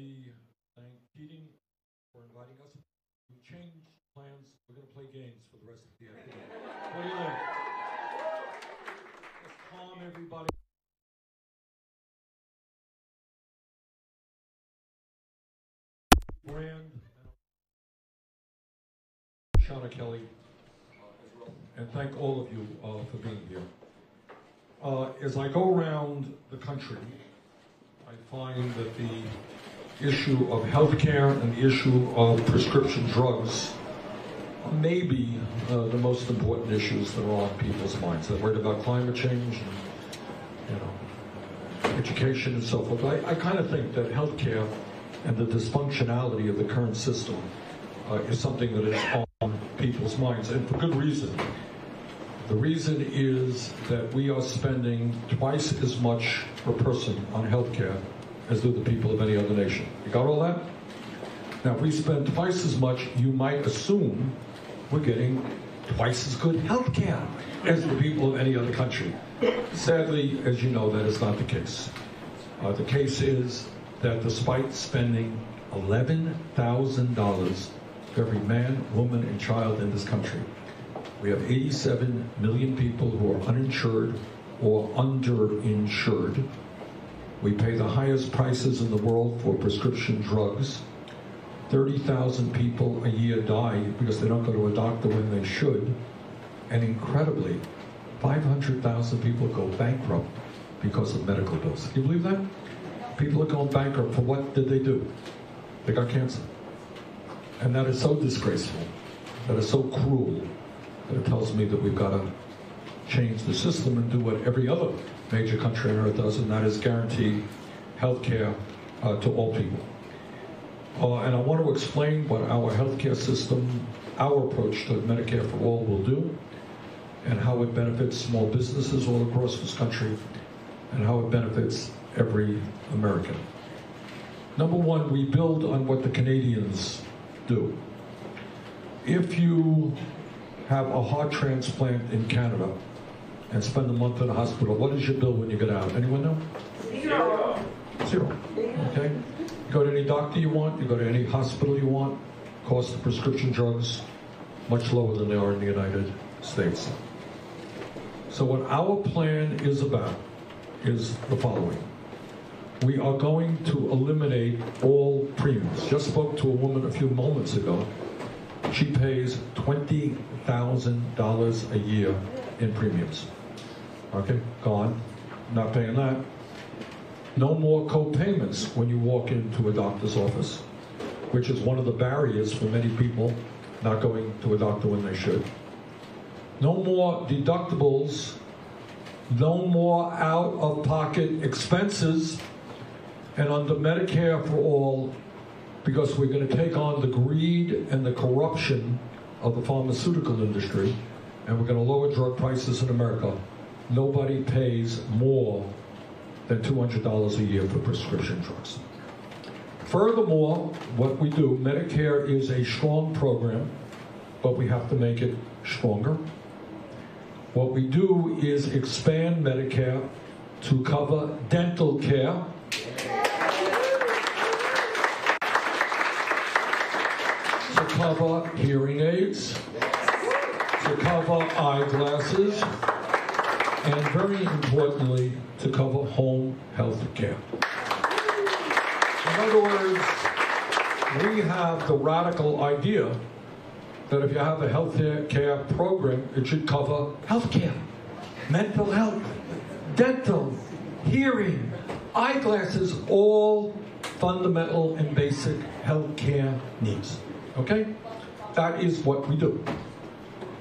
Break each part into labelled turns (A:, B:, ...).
A: me thank Keating for inviting us. We changed plans. We're going to play games for the rest of the afternoon. What do you think? Let's calm everybody. Brand, Shauna Kelly, and thank all of you for being here. As I go around the country, I find that the issue of healthcare and the issue of prescription drugs are maybe the most important issues that are on people's minds. They're worried about climate change and, education and so forth. I kind of think that healthcare and the dysfunctionality of the current system is something that is on people's minds, and for good reason. The reason is that we are spending twice as much per person on healthcare as do the people of any other nation. You got all that? Now, if we spend twice as much, you might assume we're getting twice as good healthcare as the people of any other country. Sadly, as you know, that is not the case. The case is that despite spending $11,000 for every man, woman, and child in this country, we have 87 million people who are uninsured or underinsured. We pay the highest prices in the world for prescription drugs. 30,000 people a year die because they don't go to a doctor when they should. And incredibly, 500,000 people go bankrupt because of medical bills. Can you believe that? People are going bankrupt for what did they do? They got cancer. And that is so disgraceful. That is so cruel. It tells me that we've got to change the system and do what every other major country on earth does, and that is guarantee health care to all people. And I want to explain what our healthcare system, our approach to Medicare for All will do, and how it benefits small businesses all across this country, and how it benefits every American. Number one, we build on what the Canadians do. If you have a heart transplant in Canada and spend a month in the hospital, what is your bill when you get out? Anyone know?
B: Zero.
A: Zero. Okay. You go to any doctor you want, you go to any hospital you want, cost of prescription drugs much lower than they are in the United States. So what our plan is about is the following. We are going to eliminate all premiums. Just spoke to a woman a few moments ago. She pays $20,000 a year in premiums. Okay, gone. Not paying that. No more co-payments when you walk into a doctor's office, which is one of the barriers for many people not going to a doctor when they should. No more deductibles. No more out-of-pocket expenses. And under Medicare for All, because we're going to take on the greed and the corruption of the pharmaceutical industry, and we're going to lower drug prices in America, nobody pays more than $200 a year for prescription drugs. Furthermore, what we do, Medicare is a strong program, but we have to make it stronger. What we do is expand Medicare to cover dental care, to cover hearing aids, to cover eyeglasses, and very importantly, to cover home health care. In other words, we have the radical idea that if you have a health care program, it should cover health care, mental health, dental, hearing, eyeglasses, all fundamental and basic health care needs. Okay? That is what we do.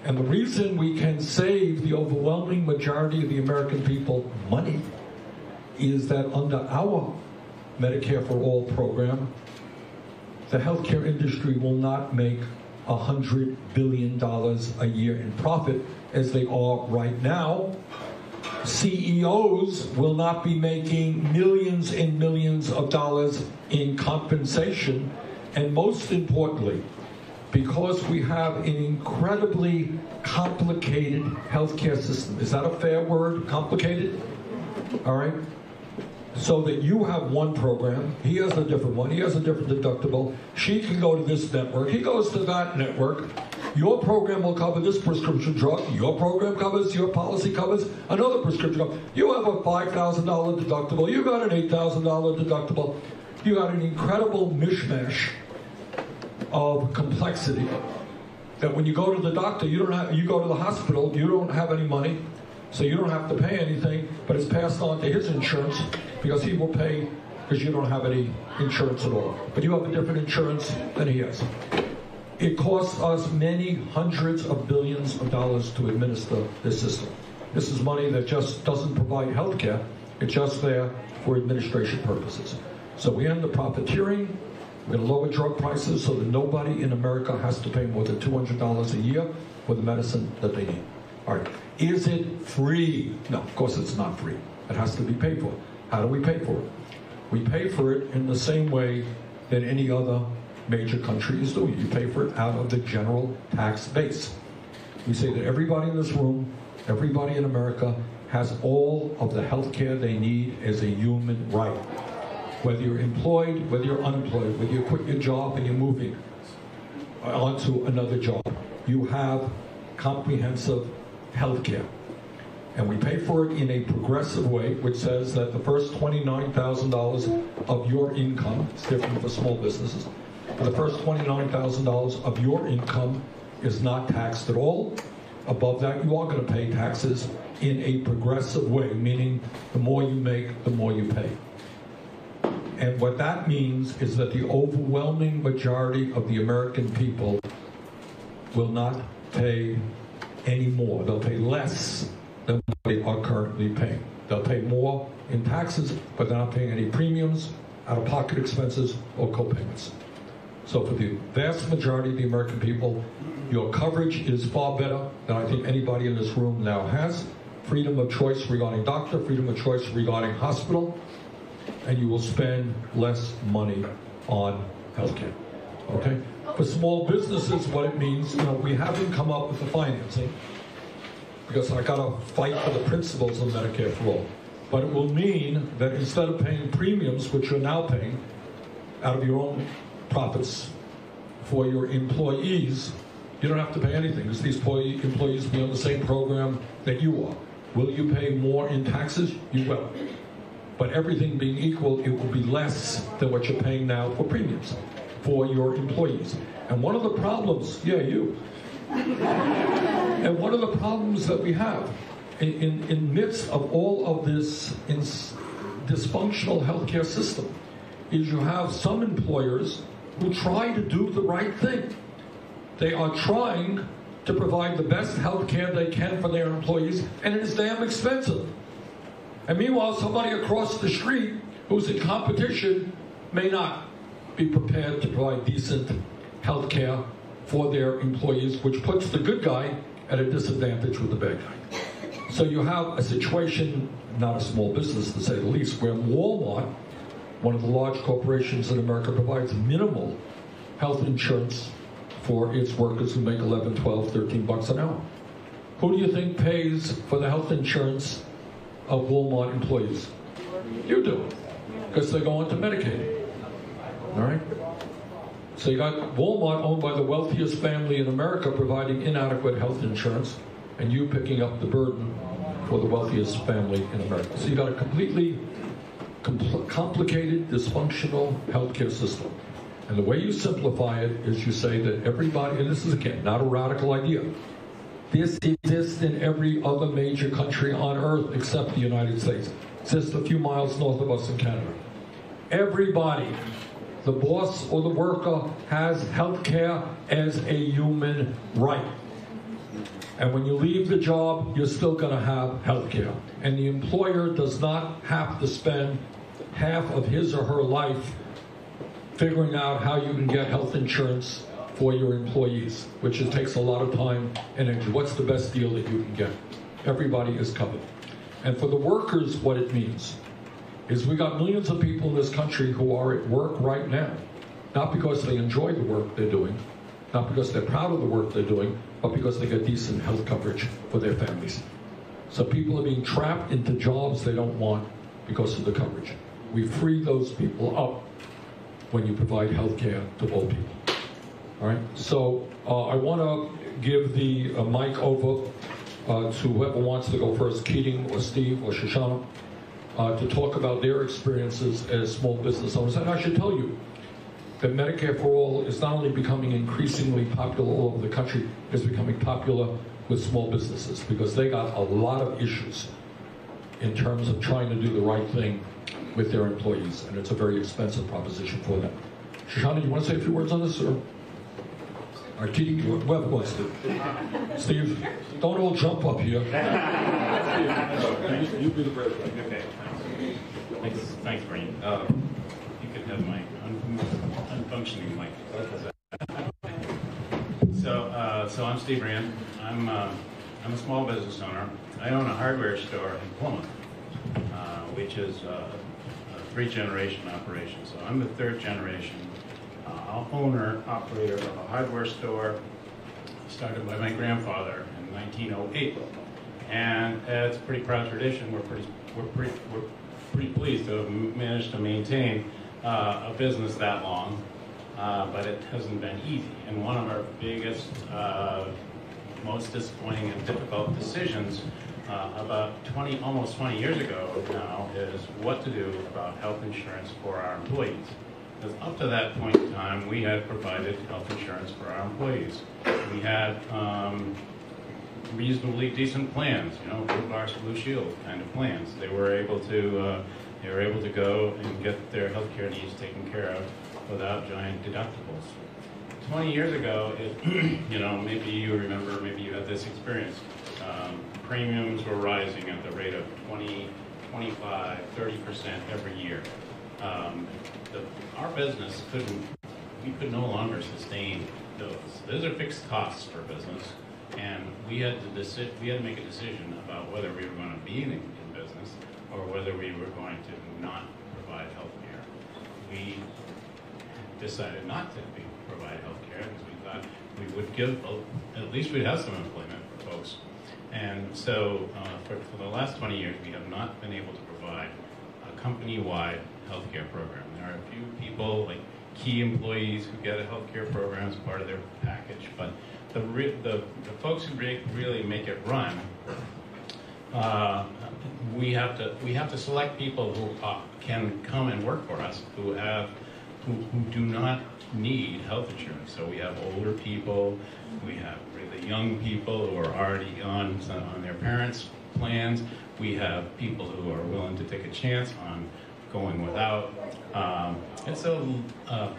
A: And the reason we can save the overwhelming majority of the American people money is that under our Medicare for All program, the healthcare industry will not make $100 billion a year in profit as they are right now. CEOs will not be making millions and millions of dollars in compensation. And most importantly, because we have an incredibly complicated healthcare system. Is that a fair word, complicated? All right? so that you have one program, he has a different one, he has a different deductible, she can go to this network, he goes to that network, your program will cover this prescription drug, your program covers, your policy covers another prescription drug. You have a $5,000 deductible, you got an $8,000 deductible, you got an incredible mishmash of complexity that when you go to the doctor, you go to the hospital, you don't have any money, so you don't have to pay anything, but it's passed on to his insurance because he will pay because you don't have any insurance at all. But you have a different insurance than he has. It costs us many hundreds of billions of dollars to administer this system. This is money that just doesn't provide health care. It's just there for administration purposes. So we end the profiteering. We're going to lower drug prices so that nobody in America has to pay more than $200 a year for the medicine that they need. All right. Is it free? No, of course it's not free. It has to be paid for. How do we pay for it? We pay for it in the same way that any other major country is doing. You pay for it out of the general tax base. We say that everybody in this room, everybody in America, has all of the health care they need as a human right. Whether you're employed, whether you're unemployed, whether you quit your job and you're moving onto another job, you have comprehensive health care. And we pay for it in a progressive way, which says that the first $29,000 of your income, it's different for small businesses, but the first $29,000 of your income is not taxed at all. Above that, you are going to pay taxes in a progressive way, meaning the more you make, the more you pay. And what that means is that the overwhelming majority of the American people will not pay any more. They'll pay less than what they are currently paying. They'll pay more in taxes, but they're not paying any premiums, out-of-pocket expenses, or co-payments. So for the vast majority of the American people, your coverage is far better than I think anybody in this room now has. Freedom of choice regarding doctor, freedom of choice regarding hospital, and you will spend less money on healthcare. Okay? For small businesses, what it means, we haven't come up with the financing because I got to fight for the principles of Medicare for all. But it will mean that instead of paying premiums, which you're now paying out of your own profits for your employees, you don't have to pay anything because these employees will be on the same program that you are. Will you pay more in taxes? You will. But everything being equal, it will be less than what you're paying now for premiums for your employees. And one of the problems, and one of the problems that we have in midst of all of this dysfunctional healthcare system is you have some employers who try to do the right thing. They are trying to provide the best health care they can for their employees, and it is damn expensive. And meanwhile, somebody across the street who's in competition may not be prepared to provide decent health care for their employees, which puts the good guy at a disadvantage with the bad guy. So you have a situation, not a small business to say the least, where Walmart, one of the large corporations in America, provides minimal health insurance for its workers who make 11, 12, 13 bucks an hour. Who do you think pays for the health insurance of Walmart employees? You do, because they go on to Medicaid. All right? So you got Walmart, owned by the wealthiest family in America, providing inadequate health insurance, and you picking up the burden for the wealthiest family in America. So you got a completely complicated, dysfunctional healthcare system. And the way you simplify it is you say that everybody, and this is again not a radical idea, this exists in every other major country on earth except the United States. It exists a few miles north of us in Canada. Everybody, the boss or the worker, has health care as a human right. And when you leave the job, you're still going to have health care. And the employer does not have to spend half of his or her life figuring out how you can get health insurance for your employees, which it takes a lot of time and energy. What's the best deal that you can get? Everybody is covered. And for the workers, what it means is we got millions of people in this country who are at work right now, not because they enjoy the work they're doing, not because they're proud of the work they're doing, but because they get decent health coverage for their families. So people are being trapped into jobs they don't want because of the coverage. We free those people up when you provide health care to all people. All right, so I want to give the mic over to whoever wants to go first, Keating or Steve or Shoshana, to talk about their experiences as small business owners. And I should tell you that Medicare for All is not only becoming increasingly popular all over the country, it's becoming popular with small businesses because they got a lot of issues in terms of trying to do the right thing with their employees, and it's a very expensive proposition for them. Shoshana, you want to say a few words on this? Or? All right, Keating, whoever wants to. Steve, don't all jump up here. You be the president.
B: Okay. Thanks, Brian. You could have my unfunctioning mic. So I'm Steve Rand. I'm a small business owner. I own a hardware store in Plymouth, which is a three-generation operation. So I'm the third generation owner, operator of a hardware store started by my grandfather in 1908. And it's a pretty proud tradition. We're pretty pleased to have managed to maintain a business that long, but it hasn't been easy. And one of our biggest, most disappointing and difficult decisions about almost 20 years ago now is what to do about health insurance for our employees. Because up to that point in time, we had provided health insurance for our employees. We had reasonably decent plans, Blue Cross Blue Shield kind of plans. They were able to go and get their health care needs taken care of without giant deductibles. 20 years ago, maybe you remember, maybe you had this experience. Premiums were rising at the rate of 20, 25, 30% every year. Our business we could no longer sustain those. Those are fixed costs for business, and we had to make a decision about whether we were going to be in business or whether we were going to not provide health care. We decided not to provide health care because we thought we would at least we'd have some employment for folks. And so for the last 20 years, we have not been able to provide a company-wide healthcare program. There are a few people, like key employees, who get a healthcare program as part of their package, but the folks who really make it run, we have to select people who can come and work for us, who do not need health insurance. So we have older people, we have really young people who are already on their parents' plans. We have people who are willing to take a chance on going without. It's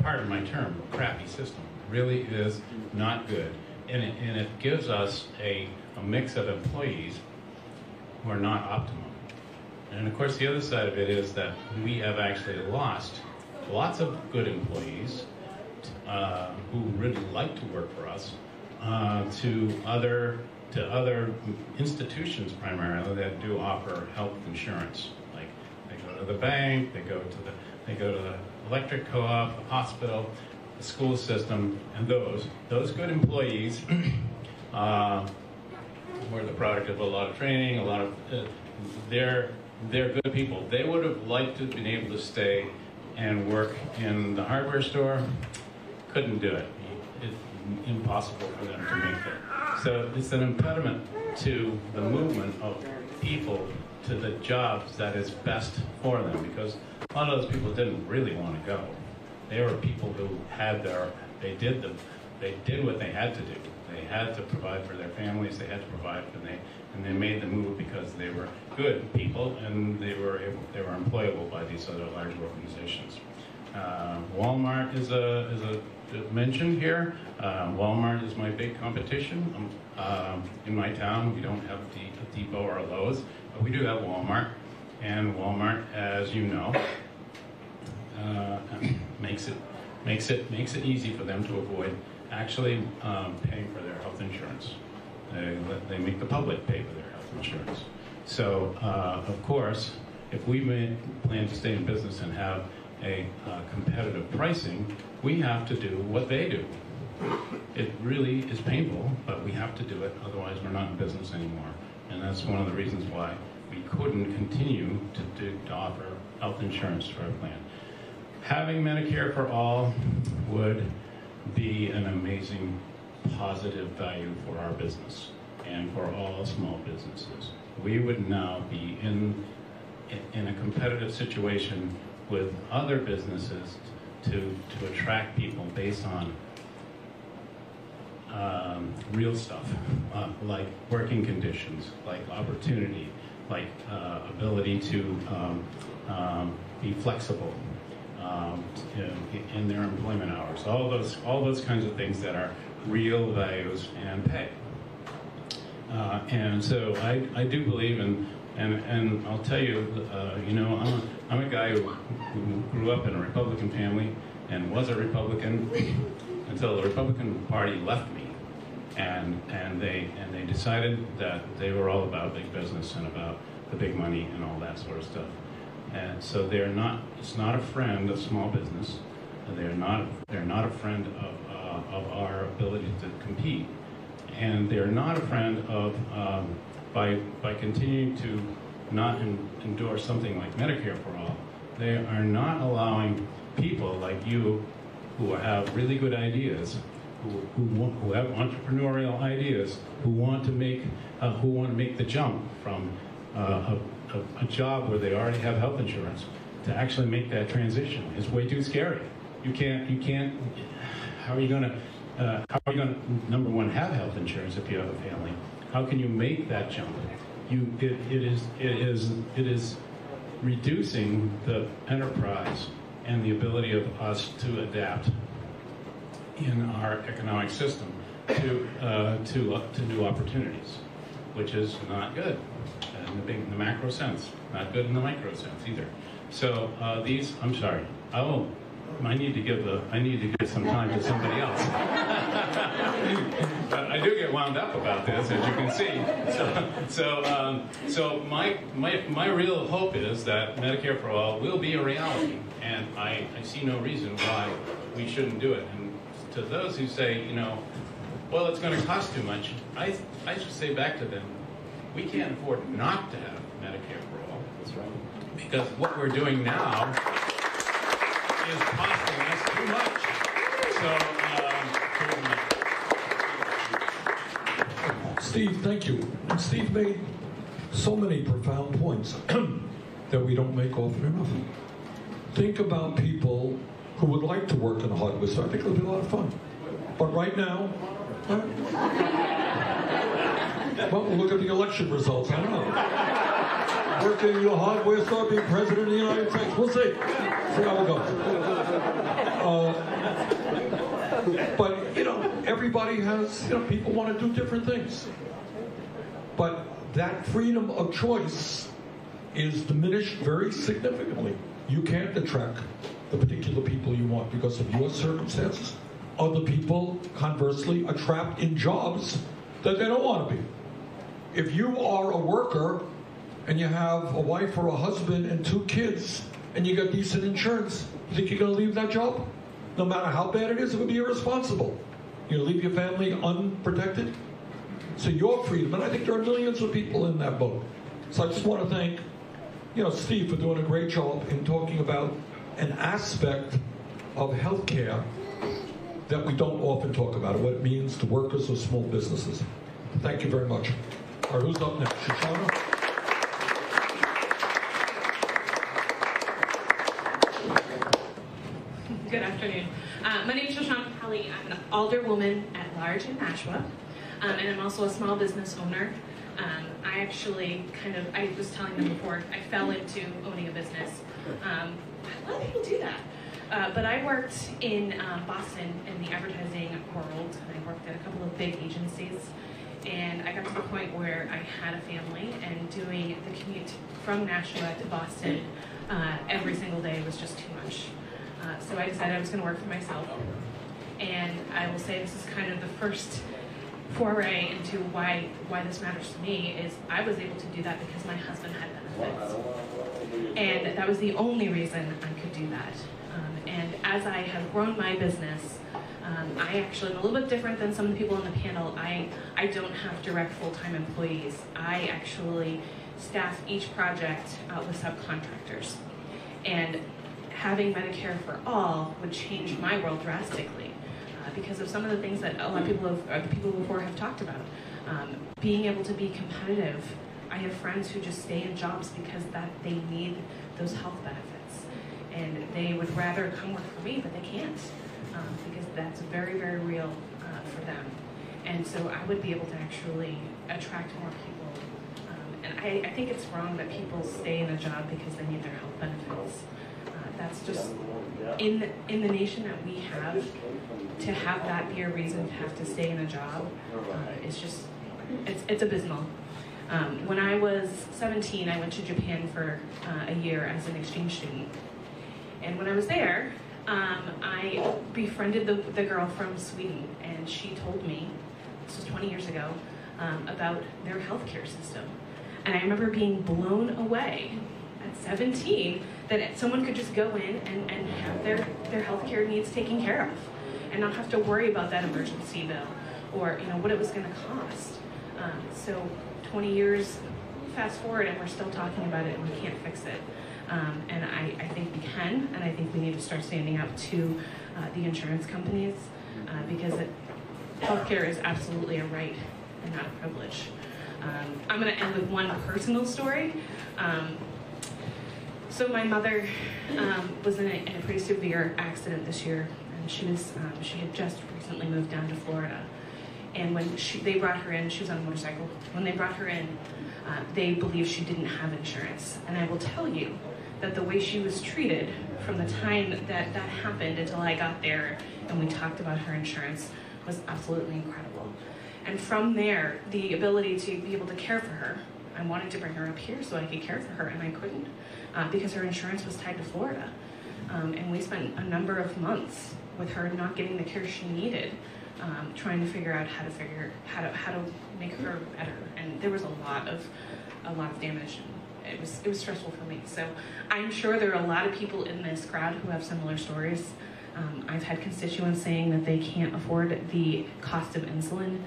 B: pardon my term, crappy system. It really is not good. And it gives us a mix of employees who are not optimum. And of course, the other side of it is that we have actually lost lots of good employees who really like to work for us to other institutions primarily that do offer health insurance. Like they go to the bank, they go to the electric co-op, the hospital, the school system, and those good employees were the product of a lot of training, a lot of they're good people. They would have liked to have been able to stay and work in the hardware store. Couldn't do it. It's impossible for them to make it. So it's an impediment to the movement of people to the jobs that is best for them, because a lot of those people didn't really want to go. They were people who had they did what they had to do. They had to provide for their families, they had to provide for and they made the move because they were good people and they were employable by these other large organizations. Walmart is a mention here. Walmart is my big competition. In my town, we don't have a Depot or a Lowe's, but we do have Walmart. And Walmart, as you know, makes it easy for them to avoid actually paying for their health insurance. They make the public pay for their health insurance. So, of course, if we plan to stay in business and have a competitive pricing, we have to do what they do. It really is painful, but we have to do it, otherwise we're not in business anymore. And that's one of the reasons why we couldn't continue to offer health insurance to our plan. Having Medicare for all would be an amazing positive value for our business and for all small businesses. We would now be in a competitive situation with other businesses to attract people based on real stuff, like working conditions, like opportunity, like ability to be flexible in their employment hours. All those kinds of things that are real values and pay. And so I do believe in, and I'll tell you, you know, I'm a guy who grew up in a Republican family and was a Republican until the Republican Party left me, and they decided that they were all about big business and about the big money and all that sort of stuff. And so it's not a friend of small business. They're not a friend of our ability to compete, and they're not a friend of by continuing to not endorse something like Medicare for all. They are not allowing people like you who have really good ideas, who have entrepreneurial ideas, who want to make the jump from a job where they already have health insurance to actually make that transition. It's way too scary. You can't. How are you going to number one, have health insurance if you have a family? How can you make that jump? It is reducing the enterprise and the ability of us to adapt in our economic system to new opportunities, which is not good in the macro sense, not good in the micro sense either. So I'm sorry. I need to give some time to somebody else. But I do get wound up about this, as you can see. So my real hope is that Medicare for all will be a reality, and I see no reason why we shouldn't do it. And to those who say, you know, well, it's going to cost too much, I should say back to them, we can't afford not to have Medicare for all. That's right. Because what we're doing now is costing us too much.
A: Steve, thank you. And Steve made so many profound points that we don't make often enough. Think about people who would like to work in the hardware store. I think it'll be a lot of fun. But right now, well, look at the election results. I don't know. Working in the hardware store, being president of the United States. We'll see. See how it goes. But, you know, everybody has, you know, people want to do different things. But that freedom of choice is diminished very significantly. You can't attract the particular people you want because of your circumstances. Other people, conversely, are trapped in jobs that they don't want to be. If you are a worker and you have a wife or a husband and 2 kids and you got decent insurance, you think you're going to leave that job? No matter how bad it is, it would be irresponsible. You leave your family unprotected? So your freedom, and I think there are millions of people in that boat. So I just want to thank, you know, Steve for doing a great job in talking about an aspect of healthcare that we don't often talk about, what it means to workers of small businesses. Thank you very much. All right, who's up next? Shoshana?
C: Good afternoon. My name is Shoshana Kelly. I'm an alderwoman at large in Nashua, and I'm also a small business owner. I actually I was telling them before, I fell into owning a business. A lot of people do that. But I worked in Boston in the advertising world. I worked at a couple of big agencies. And I got to the point where I had a family, and doing the commute from Nashua to Boston every single day was just too much. So I decided I was going to work for myself. And I will say this is kind of the first foray into why this matters to me is I was able to do that because my husband had benefits. And that was the only reason I could do that. And as I have grown my business, I actually am a little bit different than some of the people on the panel. I don't have direct full-time employees. I actually staff each project with subcontractors. And having Medicare for all would change my world drastically because of some of the things that a lot of people the people before have talked about. Being able to be competitive. I have friends who just stay in jobs because they need those health benefits. And they would rather come work for me, but they can't because that's very, very real for them. And so I would be able to actually attract more people. And I think it's wrong that people stay in a job because they need their health benefits. That's just, in the nation that we have, to have that be a reason to have to stay in a job, it's abysmal. When I was 17, I went to Japan for a year as an exchange student. And when I was there, I befriended the girl from Sweden, and she told me, this was 20 years ago, about their healthcare system. And I remember being blown away at 17 that someone could just go in and have their healthcare needs taken care of and not have to worry about that emergency bill or what it was going to cost. So 20 years fast forward and we're still talking about it and we can't fix it. And I think we can, and I think we need to start standing up to the insurance companies because healthcare is absolutely a right and not a privilege. I'm going to end with one personal story. So my mother was in a pretty severe accident this year, and she had just recently moved down to Florida. And when they brought her in, she was on a motorcycle. When they brought her in, they believed she didn't have insurance. And I will tell you that the way she was treated from the time that happened until I got there and we talked about her insurance was absolutely incredible. And from there, the ability to be able to care for her, I wanted to bring her up here so I could care for her, and I couldn't because her insurance was tied to Florida. And we spent a number of months with her not getting the care she needed, trying to figure out how to make her better. And there was a lot of damage. And it was stressful for me. So I'm sure there are a lot of people in this crowd who have similar stories. I've had constituents saying that they can't afford the cost of insulin,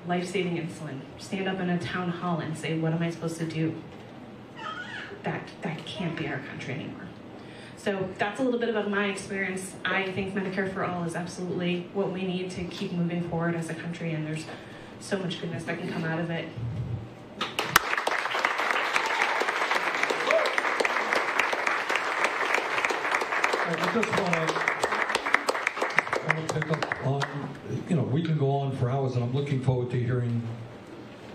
C: life-saving insulin. Stand up in a town hall and say, "What am I supposed to do?" That can't be our country anymore. So that's a little bit about my experience. I think Medicare for All is absolutely what we need to keep moving forward as a country, and there's so much goodness that can come out of it.
A: I just want to pick up on, we can go on for hours, and I'm looking forward to hearing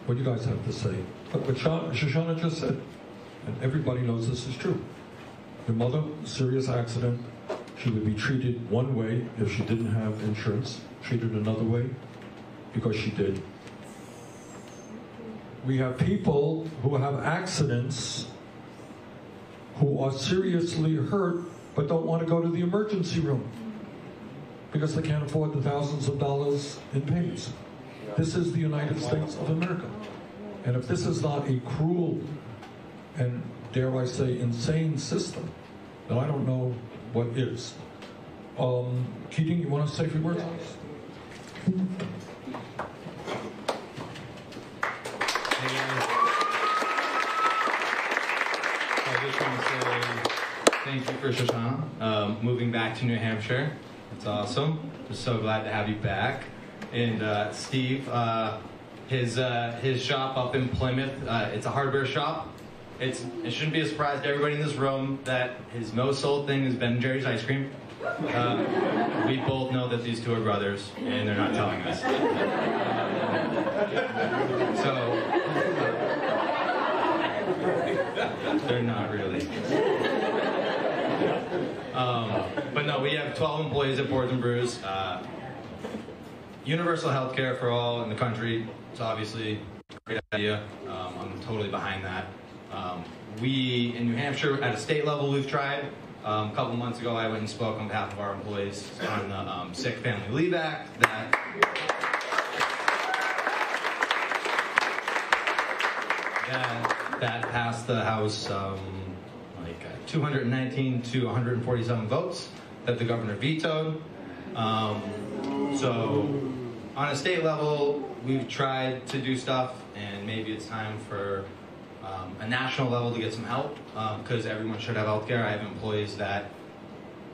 A: what you guys have to say. But what Shoshana just said, and everybody knows this is true. Your mother, serious accident, she would be treated one way if she didn't have insurance, treated another way because she did. We have people who have accidents who are seriously hurt but don't want to go to the emergency room because they can't afford the thousands of dollars in payments. This is the United States of America. And if this is not a cruel and, dare I say, insane system, then I don't know what is. Keating, you want to say a few words?
D: I just want to say thank you for Shoshana. Moving back to New Hampshire, it's awesome. Just so glad to have you back. And Steve, his shop up in Plymouth, it's a hardware shop. It shouldn't be a surprise to everybody in this room that his most sold thing is Ben & Jerry's ice cream. We both know that these two are brothers, and they're not telling us. They're not really. But no, we have 12 employees at Boards and Brews. Universal health care for all in the country. It's obviously a great idea. I'm totally behind that. We, in New Hampshire, at a state level, we've tried. A couple months ago, I went and spoke on behalf of our employees on the Sick Family Leave Act that passed the House 219 to 147 votes that the governor vetoed. So on a state level, we've tried to do stuff, and maybe it's time for a national level to get some help, because everyone should have health care. I have employees that,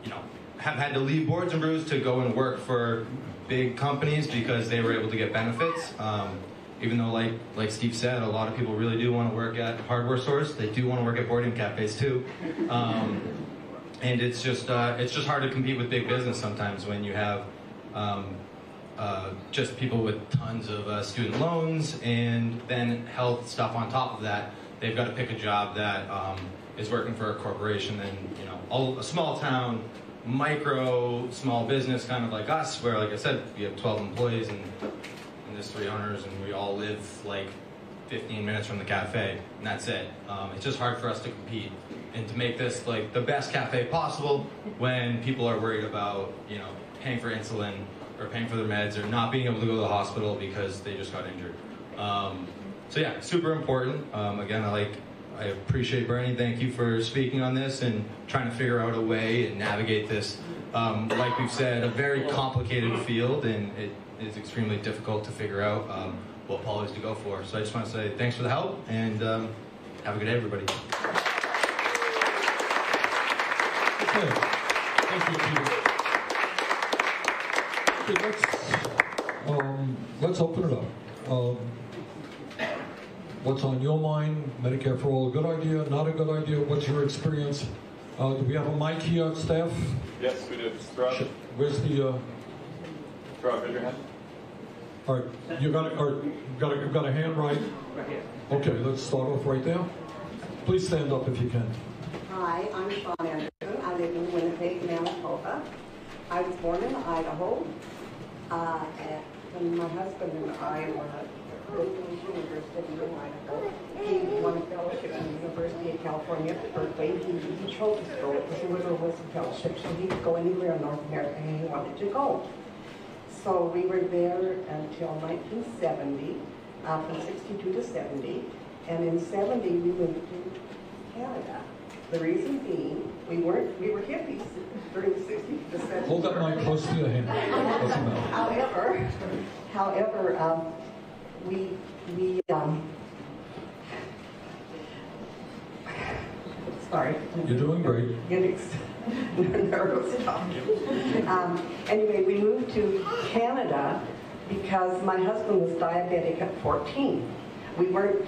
D: you know, have had to leave boards and brews to go and work for big companies because they were able to get benefits. Even though, like Steve said, a lot of people really do want to work at hardware stores. They do want to work at boarding cafes too. And it's just hard to compete with big business sometimes when you have just people with tons of student loans and then health stuff on top of that. They've got to pick a job that is working for a corporation and, you know, a small town, small business kind of like us, where, like I said, we have 12 employees and there's 3 owners and we all live like 15 minutes from the cafe, and that's it. It's just hard for us to compete and to make this like the best cafe possible when people are worried about, you know, paying for insulin or paying for their meds or not being able to go to the hospital because they just got injured. So yeah, super important. Again, I appreciate Bernie. Thank you for speaking on this and trying to figure out a way and navigate this. Like we've said, a very complicated field, and it is extremely difficult to figure out what policies to go for. So I just want to say thanks for the help, and have a good day, everybody.
A: Okay. Thank you, Peter. Okay, let's open it up. What's on your mind? Medicare for all, a good idea, not a good idea? What's your experience? Do we have a mic here, staff?
E: Yes, we do. Throw
A: Where's the...
E: Throw raise your hand.
A: All right, you got a hand right?
F: Right here.
A: Okay, let's start off right there. Please stand up if you can.
F: Hi, I'm Sean Anderson. I live in Winnipeg, Manitoba. I was born in Idaho. When my husband and I were at University in Idaho, he won a fellowship at the University of California at Berkeley. He chose to go because there was a fellowship, so he could go anywhere in North America he wanted to go. So we were there until 1970, from 62 to 70, and in 70 we moved to Canada. The reason being, we were hippies during the 60s to 70s.
A: Hold that mic close to your hand. Doesn't matter.
F: However, we sorry.
A: You're doing great.
F: Getting nervous. Anyway, we moved to Canada because my husband was diabetic at 14. We weren't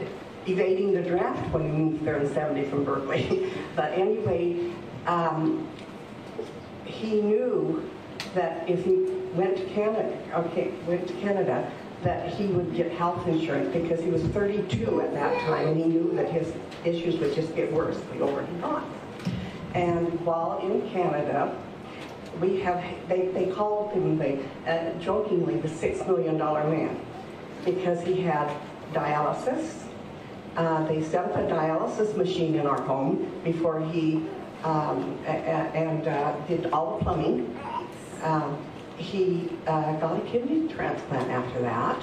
F: evading the draft when we moved there in 70 from Berkeley. But anyway, he knew that if he went to Canada, that he would get health insurance because he was 32 at that time, and he knew that his issues would just get worse the older he got. And while in Canada, we have, they called him, jokingly, the $6 million man, because he had dialysis. They set up a dialysis machine in our home before he did all the plumbing. He got a kidney transplant after that,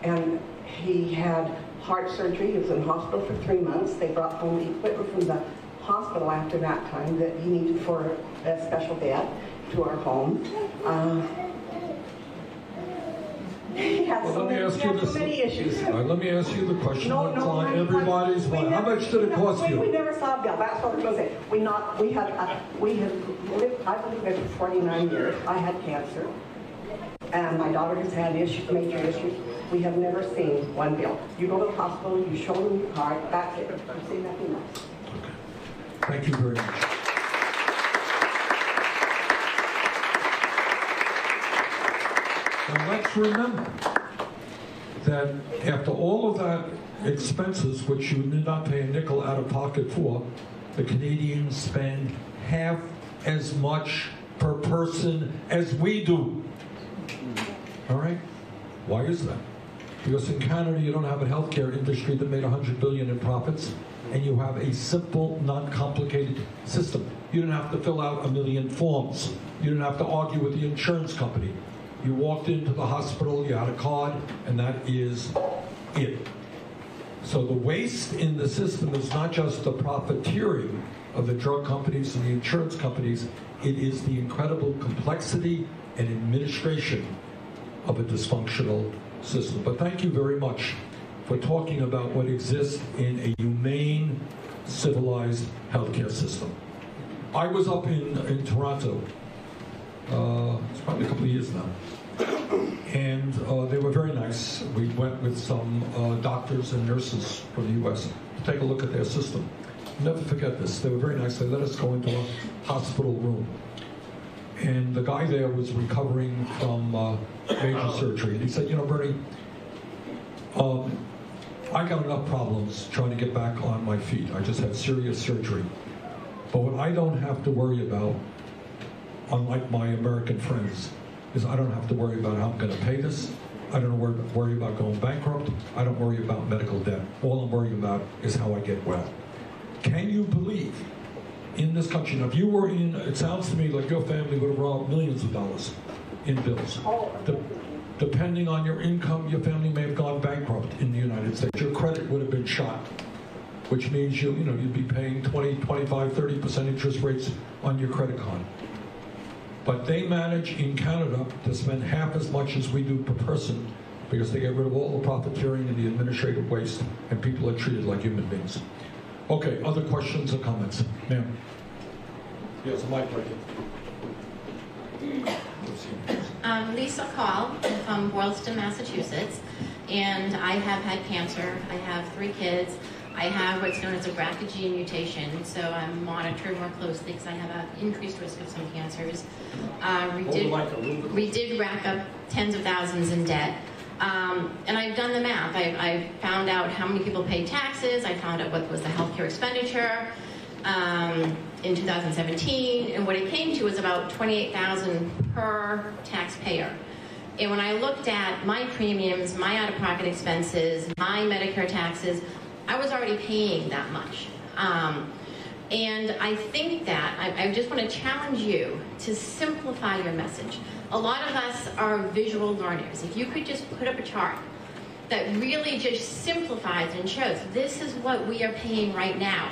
F: and he had heart surgery. He was in hospital for 3 months. They brought home equipment from the hospital after that time that he needed for a special bed to our home. He had so many issues.
A: All right, let me ask you the question that's on everybody's mind. How much did it cost you?
F: We never saw a bill. That's what we're going to say. We had lived, I believe, there for 49 years. I had cancer, and my daughter has had issues, major issues. We have never seen one bill. You go to the hospital, you show them your card, that's it. You see nothing else.
A: Okay. Thank you very much. And let's remember that after all of that expenses, which you did not pay a nickel out of pocket for, the Canadians spend half as much per person as we do. All right? Why is that? Because in Canada, you don't have a healthcare industry that made $100 billion in profits, and you have a simple, non-complicated system. You don't have to fill out 1 million forms. You don't have to argue with the insurance company. You walked into the hospital, you had a card, and that is it. So the waste in the system is not just the profiteering of the drug companies and the insurance companies, it is the incredible complexity and administration of a dysfunctional system. But thank you very much for talking about what exists in a humane, civilized healthcare system. I was up in Toronto, it's probably a couple of years now, and they were very nice. We went with some doctors and nurses from the U.S. to take a look at their system. Never forget this. They were very nice. They let us go into a hospital room. And the guy there was recovering from major surgery. And he said, you know, Bernie, I got enough problems trying to get back on my feet. I just had serious surgery. But what I don't have to worry about, unlike my American friends, is I don't have to worry about how I'm going to pay this. I don't worry about going bankrupt. I don't worry about medical debt. All I'm worried about is how I get well. Can you believe in this country, now if you were in, it sounds to me like your family would have robbed millions of dollars in bills. Depending on your income, your family may have gone bankrupt in the United States. Your credit would have been shot, which means you'd be paying 20, 25, 30% interest rates on your credit card. But they manage in Canada to spend half as much as we do per person because they get rid of all the profiteering and the administrative waste, and people are treated like human beings. Okay, other questions or comments? Ma'am? Yes, a mic right here.
G: Lisa Call from Boylston, Massachusetts, and I have had cancer. I have 3 kids. I have what's known as a BRCA gene mutation, so I'm monitored more closely because I have an increased risk of some cancers. We did rack up tens of thousands in debt. And I've done the math. I found out how many people paid taxes. I found out what was the healthcare expenditure in 2017, and what it came to was about $28,000 per taxpayer. And when I looked at my premiums, my out-of-pocket expenses, my Medicare taxes, I was already paying that much. And I think that I just want to challenge you to simplify your message. A lot of us are visual learners. If you could just put up a chart that really just simplifies and shows this is what we are paying right now,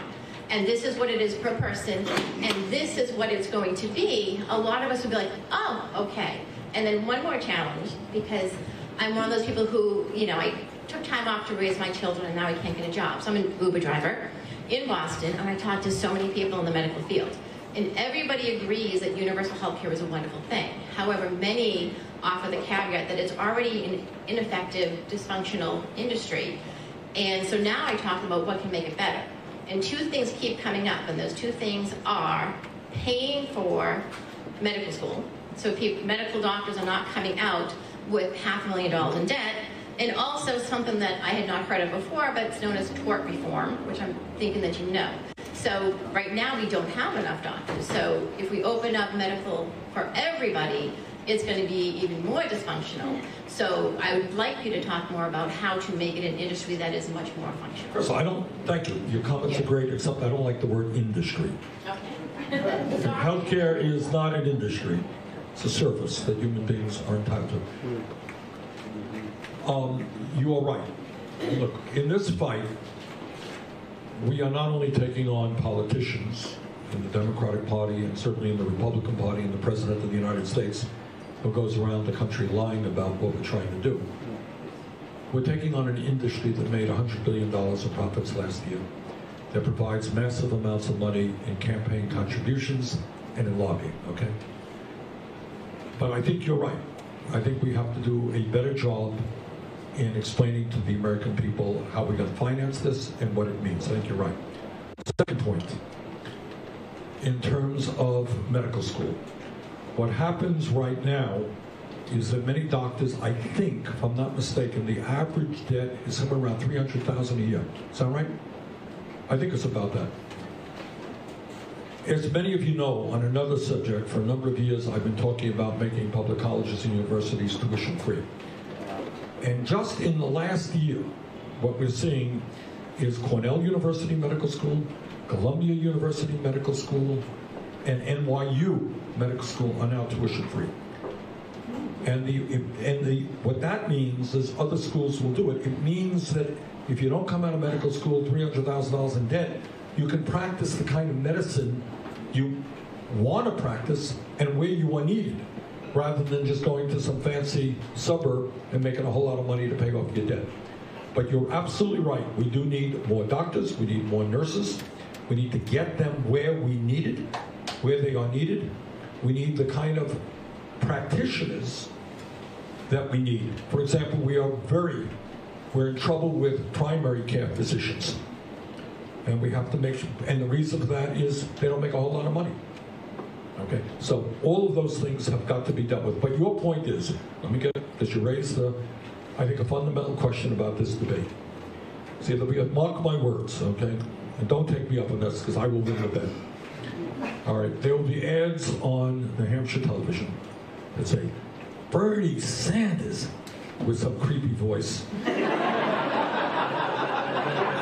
G: and this is what it is per person, and this is what it's going to be, a lot of us would be like, oh, okay. And then one more challenge, because I'm one of those people who, I took time off to raise my children and now I can't get a job. So I'm an Uber driver in Boston, and I talk to so many people in the medical field. And everybody agrees that universal health care is a wonderful thing. However, many offer the caveat that it's already an ineffective, dysfunctional industry. And so now I talk about what can make it better. And 2 things keep coming up, and those 2 things are paying for medical school. So medical doctors are not coming out with $500,000 in debt, and also something that I had not heard of before, but it's known as tort reform, which I'm thinking that you know. So right now we don't have enough doctors. So if we open up medical for everybody, it's going to be even more dysfunctional. So I would like you to talk more about how to make it an industry that is much more functional.
A: So thank you. Your comments are great, except I don't like the word industry.
G: Okay.
A: Healthcare is not an industry. It's a service that human beings are entitled to. You are right. Look, in this fight, we are not only taking on politicians in the Democratic Party and certainly in the Republican Party and the President of the United States who goes around the country lying about what we're trying to do. We're taking on an industry that made $100 billion of profits last year, that provides massive amounts of money in campaign contributions and in lobbying, okay? But I think you're right. I think we have to do a better job in explaining to the American people how we're going to finance this and what it means. I think you're right. Second point, in terms of medical school, what happens right now is that many doctors, I think, if I'm not mistaken, the average debt is somewhere around $300,000 a year. Is that right? I think it's about that. As many of you know, on another subject, for a number of years, I've been talking about making public colleges and universities tuition-free. And just in the last year, what we're seeing is Cornell University Medical School, Columbia University Medical School, and NYU Medical School are now tuition-free. And what that means is other schools will do it. It means that if you don't come out of medical school $300,000 in debt, you can practice the kind of medicine you want to practice and where you are needed, rather than just going to some fancy suburb and making a whole lot of money to pay off your debt. But you're absolutely right. We do need more doctors. We need more nurses. We need to get them where we need it, where they are needed. We need the kind of practitioners that we need. For example, we're in trouble with primary care physicians. And we have to make sure, and the reason for that is they don't make a whole lot of money. Okay, so all of those things have got to be dealt with. But your point is, because you raised, I think, a fundamental question about this debate. See, mark my words, okay? And don't take me up on this, because I will win the bet. All right, there will be ads on New Hampshire television that say, Bernie Sanders, with some creepy voice.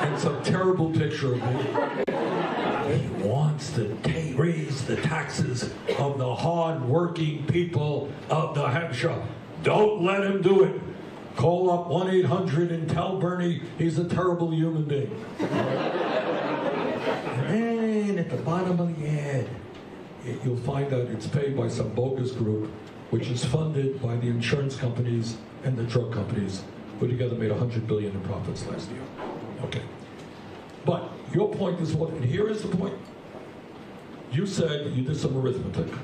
A: And some terrible picture of me. He wants to raise the taxes of the hard-working people of New Hampshire. Don't let him do it. Call up 1-800 and tell Bernie he's a terrible human being. And then at the bottom of the ad, you'll find out it's paid by some bogus group, which is funded by the insurance companies and the drug companies, who together made $100 billion in profits last year. Okay. But your point is what, and here is the point. You said you did some arithmetic,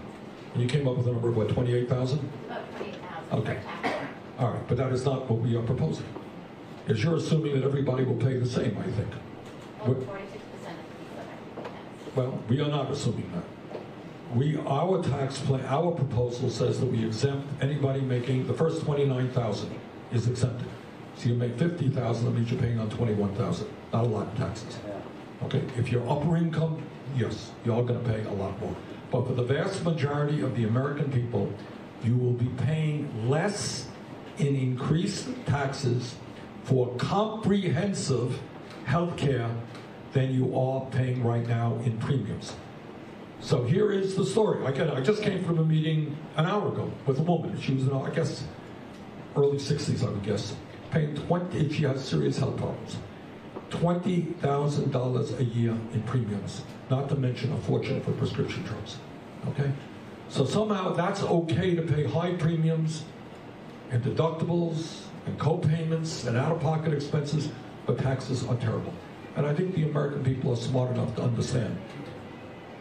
A: and you came up with a number of what, 28,000?
G: About 28,000.
A: Okay. All right, but that is not what we are proposing. Because you're assuming that everybody will pay the same, I think.
G: Well, 46% of the people are taxed.
A: Well, we are not assuming that. Our tax plan, our proposal says that we exempt anybody making, the first 29,000 is exempted. So you make 50,000, that means you're paying on 21,000. Not a lot of taxes. Okay, if you're upper income, yes, you're going to pay a lot more. But for the vast majority of the American people, you will be paying less in increased taxes for comprehensive health care than you are paying right now in premiums. So here is the story. I just came from a meeting an hour ago with a woman. She was in, I guess, early 60s, I would guess, paying if she has serious health problems, $20,000 a year in premiums, not to mention a fortune for prescription drugs. Okay? So somehow that's okay to pay high premiums and deductibles and co-payments and out-of-pocket expenses, but taxes are terrible. And I think the American people are smart enough to understand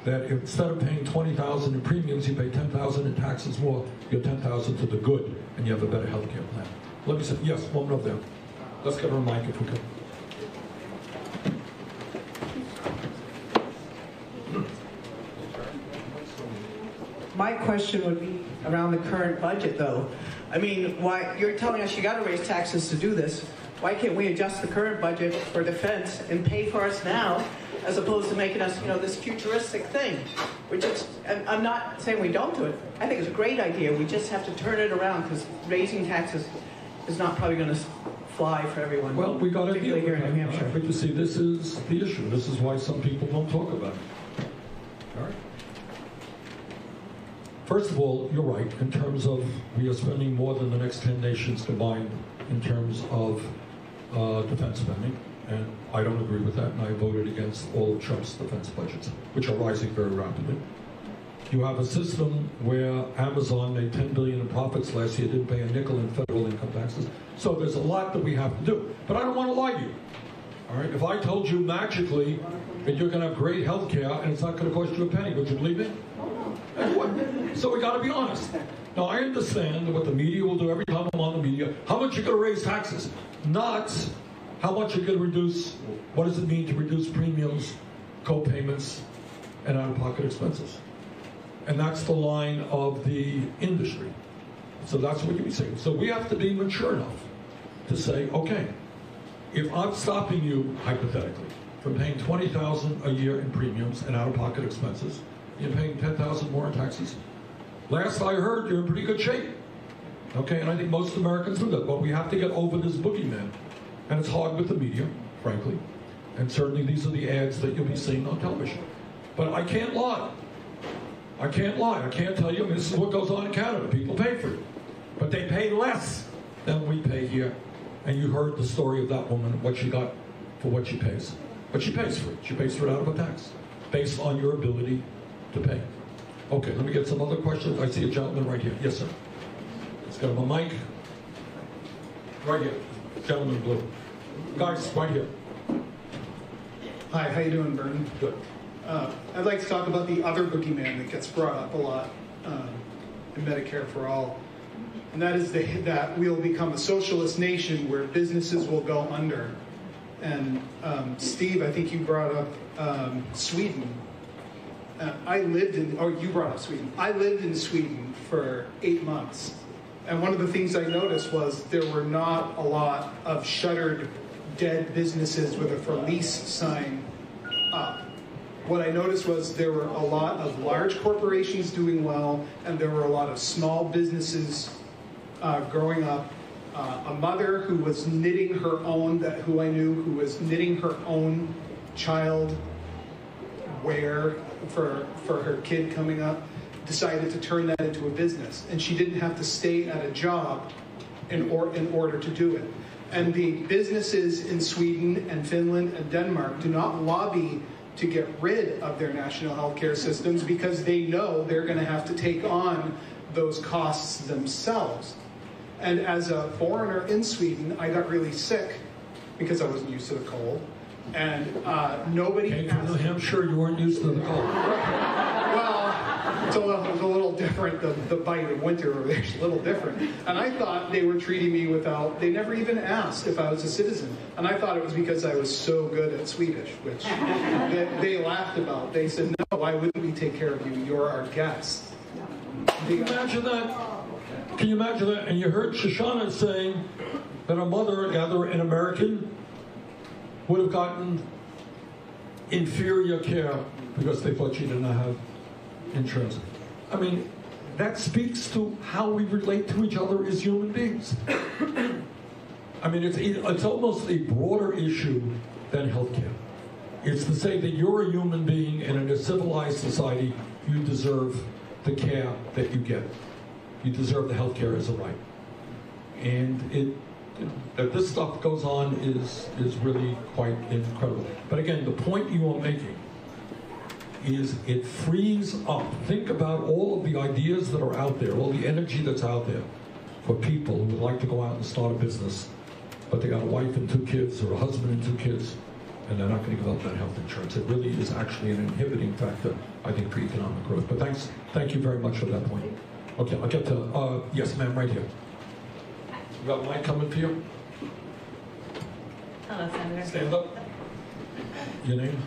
A: that if instead of paying $20,000 in premiums, you pay $10,000 in taxes more, you're $10,000 to the good, and you have a better health care plan. Let me say, yes, woman up there. Let's get her a mic if we could.
H: My question would be around the current budget, though. I mean, why you're telling us you got to raise taxes to do this? Why can't we adjust the current budget for defense and pay for us now, as opposed to making us, this futuristic thing? I'm not saying we don't do it. I think it's a great idea. We just have to turn it around, because raising taxes is not probably going to fly for everyone.
A: Well, we got to deal with
H: here in New
A: that.
H: Hampshire.
A: But you see, this is the issue. This is why some people don't talk about it. All right. First of all, you're right, in terms of we are spending more than the next 10 nations combined in terms of defense spending, and I don't agree with that, and I voted against all of Trump's defense budgets, which are rising very rapidly. You have a system where Amazon made $10 billion in profits last year, didn't pay a nickel in federal income taxes, so there's a lot that we have to do. But I don't want to lie to you. All right, if I told you magically that you're going to have great health care and it's not going to cost you a penny, would you believe me? So we got to be honest. Now, I understand what the media will do every time I'm on the media. How much you're going to raise taxes? Not how much you're going to reduce. What does it mean to reduce premiums, co-payments, and out-of-pocket expenses? And that's the line of the industry. So that's what you're saying. So we have to be mature enough to say, okay, if I'm stopping you, hypothetically, from paying $20,000 a year in premiums and out-of-pocket expenses, you're paying $10,000 more in taxes. Last I heard, you're in pretty good shape. Okay, and I think most Americans do that, but we have to get over this boogeyman. And it's hard with the media, frankly. And certainly these are the ads that you'll be seeing on television. But I can't lie. I can't lie. I can't tell you, I mean, this is what goes on in Canada. People pay for it. But they pay less than we pay here. And you heard the story of that woman, what she got for what she pays. But she pays for it. She pays for it out of a tax, based on your ability to pay. Okay, let me get some other questions. I see a gentleman right here. Yes, sir. Let's get him a mic. Right here. Gentleman in blue. Guys, right here.
I: Hi, how you doing, Vernon?
A: Good.
I: I'd like to talk about the other boogeyman that gets brought up a lot in Medicare for All, and that is that we'll become a socialist nation where businesses will go under. And Steve, I think you brought up Sweden. You brought up Sweden. I lived in Sweden for 8 months. And one of the things I noticed was there were not a lot of shuttered, dead businesses with a for lease sign up. What I noticed was there were a lot of large corporations doing well, and there were a lot of small businesses growing up. A mother who was knitting her own, who I knew, who was knitting her own child wear for her kid coming up, decided to turn that into a business. And she didn't have to stay at a job in order to do it. And the businesses in Sweden and Finland and Denmark do not lobby to get rid of their national health care systems because they know they're going to have to take on those costs themselves. And as a foreigner in Sweden, I got really sick because I wasn't used to the cold. And nobody...
A: Came from New Hampshire, you weren't used to the cold.
I: Well, it's a little different. The bite of winter over there is a little different. And I thought they were treating me without... They never even asked if I was a citizen. And I thought it was because I was so good at Swedish, which they laughed about. They said, no, why wouldn't we take care of you? You're our guest.
A: Can you imagine that? Can you imagine that? And you heard Shoshana saying that a mother, either an American, would have gotten inferior care because they thought she didn't have insurance. I mean, that speaks to how we relate to each other as human beings. I mean, it's almost a broader issue than healthcare. It's to say that you're a human being, and in a civilized society, you deserve the care that you get. You deserve the health care as a right. And that this stuff goes on is really quite incredible. But again, the point you are making is it frees up. Think about all of the ideas that are out there, all the energy that's out there for people who would like to go out and start a business, but they got a wife and 2 kids or a husband and 2 kids, and they're not going to give up that health insurance. It really is actually an inhibiting factor, I think, for economic growth. But thank you very much for that point. Okay, I'll get to, yes, ma'am, right here. You got a mic coming for you?
C: Hello, Senator.
A: Stand up. Your name?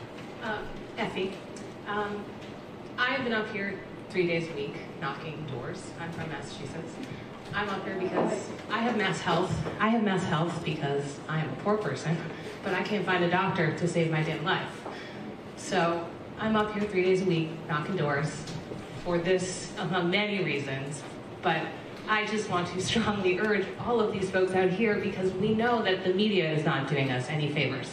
C: Effie. I have been up here 3 days a week knocking doors. I'm from Massachusetts. I'm up here because I have mass health. I have mass health because I am a poor person, but I can't find a doctor to save my damn life. So I'm up here 3 days a week knocking doors for this, among many reasons, but I just want to strongly urge all of these folks out here because we know that the media is not doing us any favors.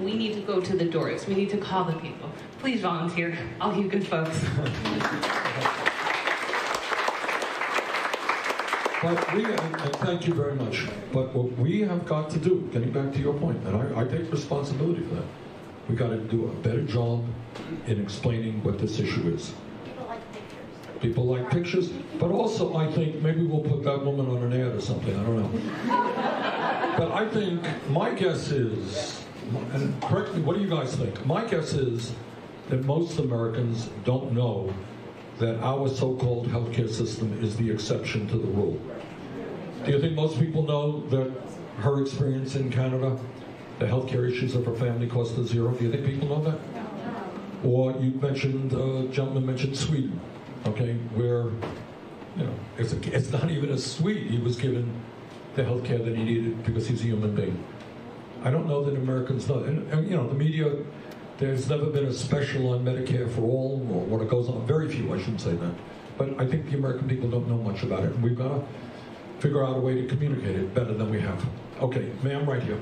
C: We need to go to the doors. We need to call the people. Please volunteer, all you good folks.
A: But and thank you very much. But what we have got to do, getting back to your point, and I take responsibility for that, we got to do a better job in explaining what this issue is. People like pictures, but also I think maybe we'll put that woman on an ad or something, I don't know. But I think, my guess is, and correct me, what do you guys think? My guess is that most Americans don't know that our so-called healthcare system is the exception to the rule. Do you think most people know that her experience in Canada, the healthcare issues of her family cost her zero? Do you think people know that? Or you mentioned, a gentleman mentioned Sweden. Okay, where, you know, it's not even a Swede. He was given the health care that he needed because he's a human being. I don't know that Americans know. And you know, the media, there's never been a special on Medicare for all, or what it goes on. Very few, I shouldn't say that. But I think the American people don't know much about it. And we've got to figure out a way to communicate it better than we have. Okay, ma'am, right here.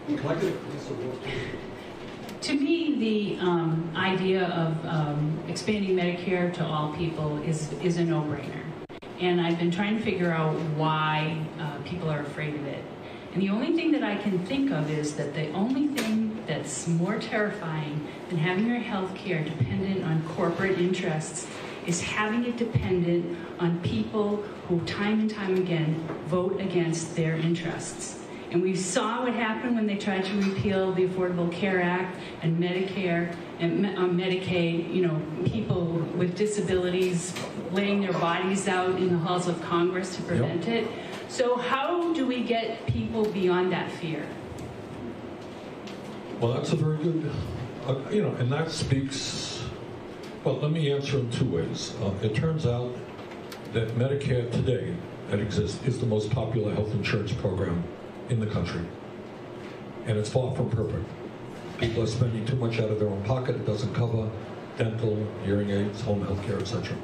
A: Can I get a piece of water?
J: To me, the idea of expanding Medicare to all people is a no-brainer. And I've been trying to figure out why people are afraid of it. And the only thing that I can think of is that the only thing that's more terrifying than having your health care dependent on corporate interests is having it dependent on people who time and time again vote against their interests. And we saw what happened when they tried to repeal the Affordable Care Act and Medicare and Medicaid, you know, people with disabilities laying their bodies out in the halls of Congress to prevent it. So how do we get people beyond that fear?
A: Well, that's a very good, you know, and that speaks, well, let me answer in two ways. It turns out that Medicare today that exists is the most popular health insurance program in the country. And it's far from perfect. People are spending too much out of their own pocket. It doesn't cover dental, hearing aids, home health care, etc.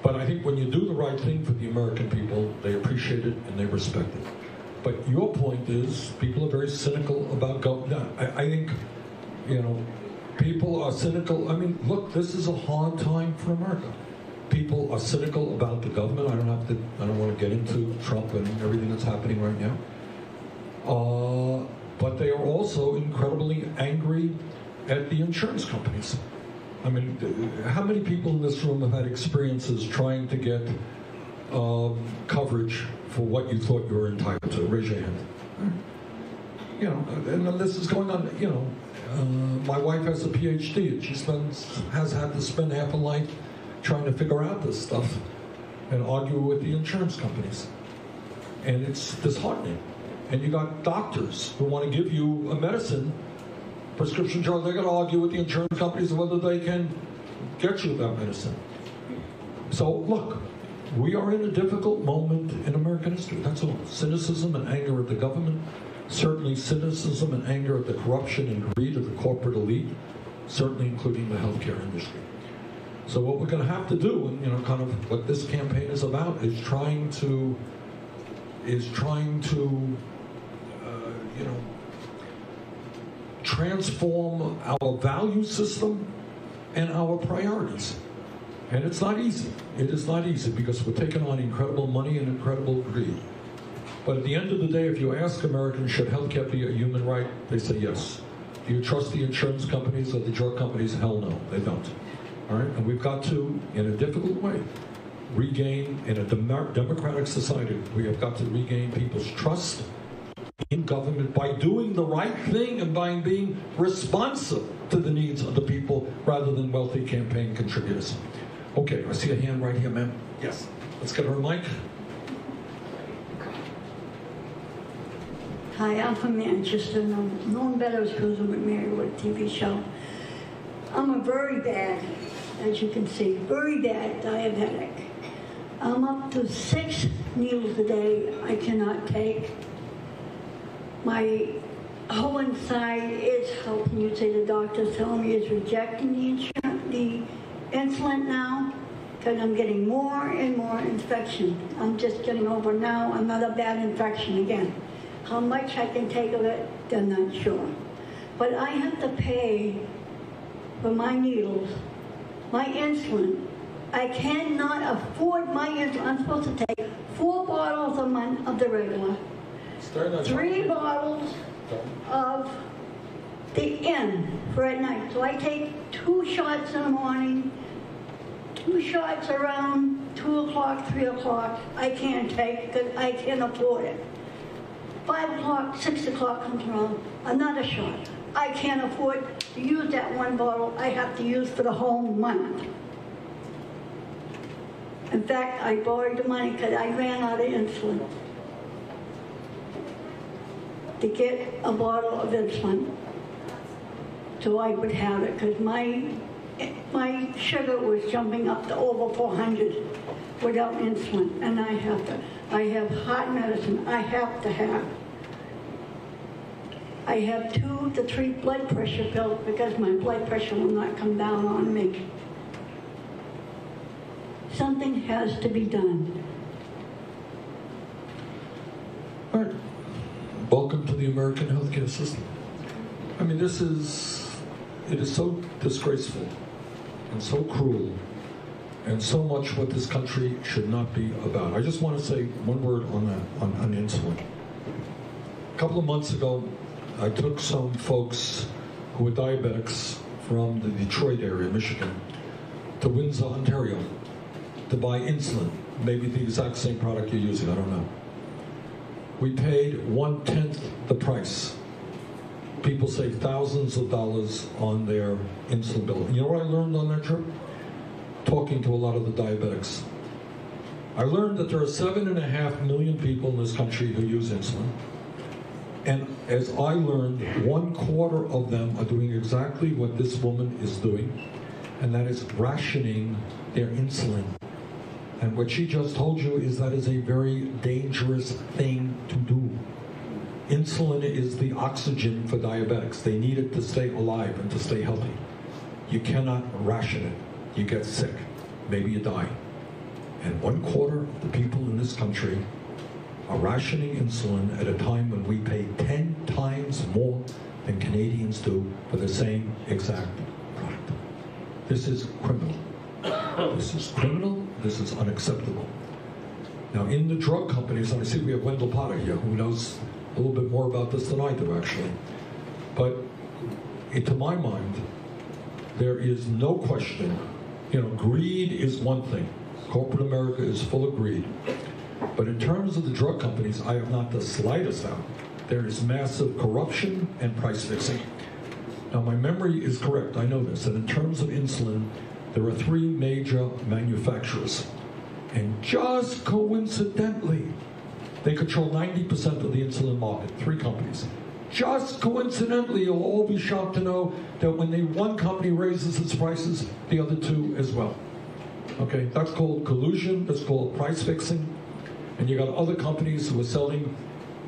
A: But I think when you do the right thing for the American people, they appreciate it and they respect it. But your point is, people are very cynical about government. I think, you know, people are cynical. I mean, look, this is a hard time for America. People are cynical about the government. I don't want to get into Trump and everything that's happening right now. But they are also incredibly angry at the insurance companies. I mean, how many people in this room have had experiences trying to get coverage for what you thought you were entitled to? Raise your hand. You know, and this is going on, you know, my wife has a PhD and she has had to spend half a life trying to figure out this stuff and argue with the insurance companies. And it's disheartening. And you got doctors who want to give you a medicine, prescription drugs, they're going to argue with the insurance companies whether they can get you that medicine. So look, we are in a difficult moment in American history, that's all. Cynicism and anger at the government, certainly cynicism and anger at the corruption and greed of the corporate elite, certainly including the healthcare industry. So what we're going to have to do, and you know, kind of what this campaign is about, is trying to you know, transform our value system and our priorities. And it's not easy. It is not easy because we're taking on incredible money and incredible greed. But at the end of the day, if you ask Americans, should healthcare be a human right? They say yes. Do you trust the insurance companies or the drug companies? Hell no, they don't. All right, and we've got to, in a difficult way, regain, in a democratic society, we have got to regain people's trust in government by doing the right thing and by being responsive to the needs of the people rather than wealthy campaign contributors. Okay, I see a hand right here, ma'am. Yes. Let's get her a mic.
K: Hi, I'm from Manchester, and I'm known better as Susan McMary with a TV show. I'm a very bad, as you can see, very bad diabetic. I'm up to 6 needles a day I cannot take. My whole inside is, how can you say, the doctor's telling me is rejecting the insulin now because I'm getting more and more infection. I'm just getting over now another bad infection again. How much I can take of it, they're not sure. But I have to pay for my needles, my insulin. I cannot afford my insulin. I'm supposed to take 4 bottles a month of the regular, 3 bottles of the N for at night. So I take 2 shots in the morning, 2 shots around 2 o'clock, 3 o'clock. I can't take because I can't afford it. 5 o'clock, 6 o'clock comes around, another shot. I can't afford to use that 1 bottle. I have to use for the whole month. In fact, I borrowed the money because I ran out of insulin to get a bottle of insulin so I would have it, because my sugar was jumping up to over 400 without insulin, and I have heart medicine I have to have. I have 2 to 3 blood pressure pills because my blood pressure will not come down on me. Something has to be done.
A: All right. Welcome to the American healthcare system. I mean, it is so disgraceful and so cruel and so much what this country should not be about. I just want to say one word on that, on insulin. A couple of months ago, I took some folks who were diabetics from the Detroit area, Michigan, to Windsor, Ontario, to buy insulin, maybe the exact same product you're using, I don't know. we paid 1/10 the price. People save thousands of dollars on their insulin bill. You know what I learned on that trip? Talking to a lot of the diabetics. I learned that there are 7.5 million people in this country who use insulin. And as I learned, 1/4 of them are doing exactly what this woman is doing, and that is rationing their insulin. And what she just told you is that is a very dangerous thing to do. Insulin is the oxygen for diabetics. They need it to stay alive and to stay healthy. You cannot ration it. You get sick. Maybe you die. And 1/4 of the people in this country are rationing insulin at a time when we pay 10 times more than Canadians do for the same exact product. This is criminal. This is criminal. This is unacceptable. Now, in the drug companies, and I see we have Wendell Potter here, who knows a little bit more about this than I do, actually. But to my mind, there is no question. Greed is one thing. Corporate America is full of greed. But in terms of the drug companies, I have not the slightest doubt. There is massive corruption and price fixing. Now, my memory is correct. I know this, that in terms of insulin, there are 3 major manufacturers. And just coincidentally, they control 90% of the insulin market, 3 companies. Just coincidentally, you'll all be shocked to know that when one company raises its prices, the other 2 as well. Okay, that's called collusion, that's called price fixing. And you got other companies who are selling,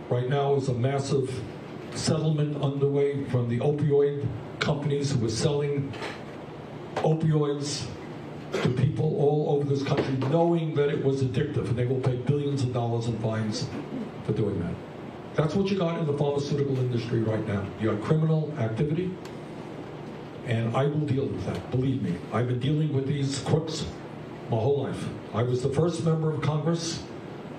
A: right now is a massive settlement underway from the opioid companies who are selling opioids to people all over this country, knowing that it was addictive, and they will pay billions of dollars in fines for doing that. That's what you got in the pharmaceutical industry right now. You got criminal activity, and I will deal with that, believe me. I've been dealing with these crooks my whole life. I was the first member of Congress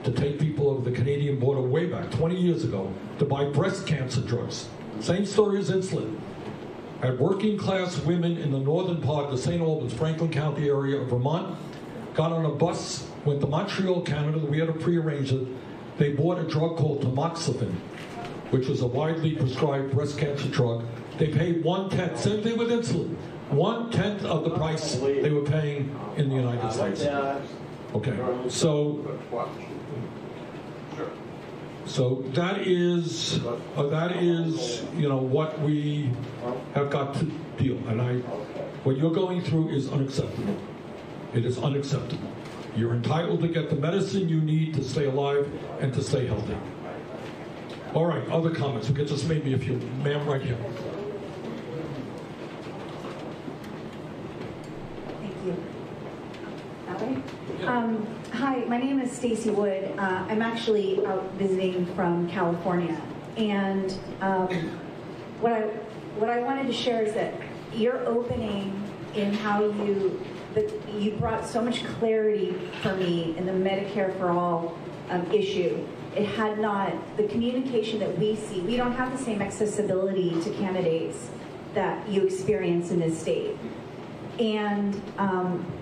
A: to take people over the Canadian border way back, 20 years ago, to buy breast cancer drugs. Same story as insulin. I had working class women in the northern part of the St. Albans, Franklin County area of Vermont, got on a bus, went to Montreal, Canada, we had to prearrange it. They bought a drug called tamoxifen, which was a widely prescribed breast cancer drug. They paid 1/10, same thing with insulin, 1/10 of the price they were paying in the United States. Okay, so that is what we have got to deal. And what you're going through is unacceptable. It is unacceptable. You're entitled to get the medicine you need to stay alive and to stay healthy. All right, other comments? Okay, just maybe a few. Ma'am, right here.
L: Thank you. That way? Hi, my name is Stacy Wood. I'm actually out visiting from California. And what I wanted to share is that your opening in how you brought so much clarity for me in the Medicare for All issue. It had not, the communication that we see, we don't have the same accessibility to candidates that you experience in this state. And